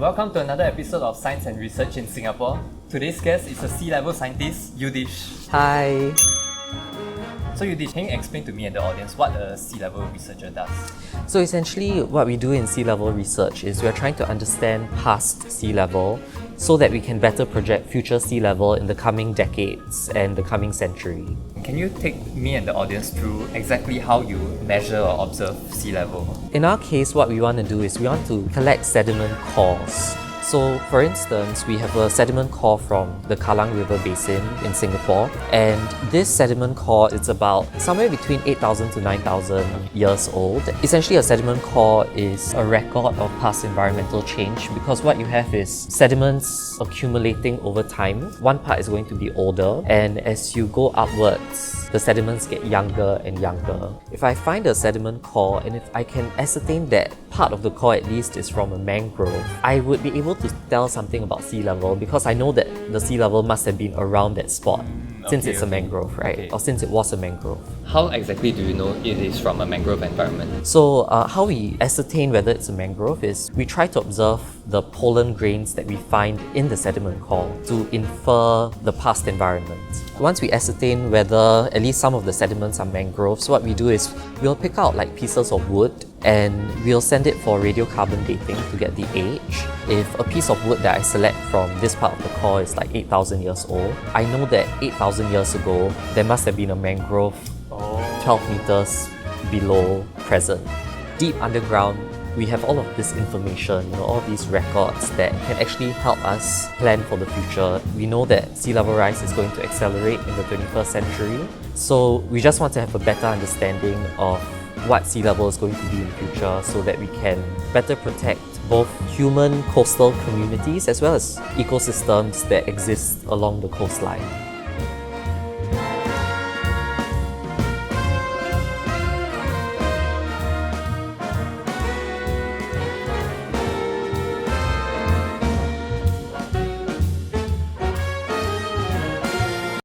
Welcome to another episode of Science and Research in Singapore. Today's guest is a sea level scientist, Yudhish. Hi. So Yudhish, can you explain to me and the audience what a sea level researcher does? So essentially what we do in sea level research is we're trying to understand past sea level so that we can better project future sea level in the coming decades and the coming century. Can you take me and the audience through exactly how you measure or observe sea level? In our case, what we want to do is we want to collect sediment cores. So for instance, we have a sediment core from the Kallang River Basin in Singapore, and this sediment core is about somewhere between 8,000 to 9,000 years old. Essentially, a sediment core is a record of past environmental change because what you have is sediments accumulating over time. One part is going to be older, and as you go upwards, the sediments get younger and younger. If I find a sediment core and if I can ascertain that part of the core at least is from a mangrove, I would be able to tell something about sea level because I know that the sea level must have been around that spot since it's a mangrove, right? Or since it was a mangrove. How exactly do you know it is from a mangrove environment? So how we ascertain whether it's a mangrove is we try to observe the pollen grains that we find in the sediment core to infer the past environment. Once we ascertain whether at least some of the sediments are mangroves, what we do is we'll pick out like pieces of wood and we'll send it for radiocarbon dating to get the age. If a piece of wood that I select from this part of the core is like 8,000 years old, I know that 8,000 years ago there must have been a mangrove 12 meters below present. Deep underground, we have all of this information, all these records that can actually help us plan for the future. We know that sea level rise is going to accelerate in the 21st century, so we just want to have a better understanding of what sea level is going to be in the future so that we can better protect both human coastal communities as well as ecosystems that exist along the coastline.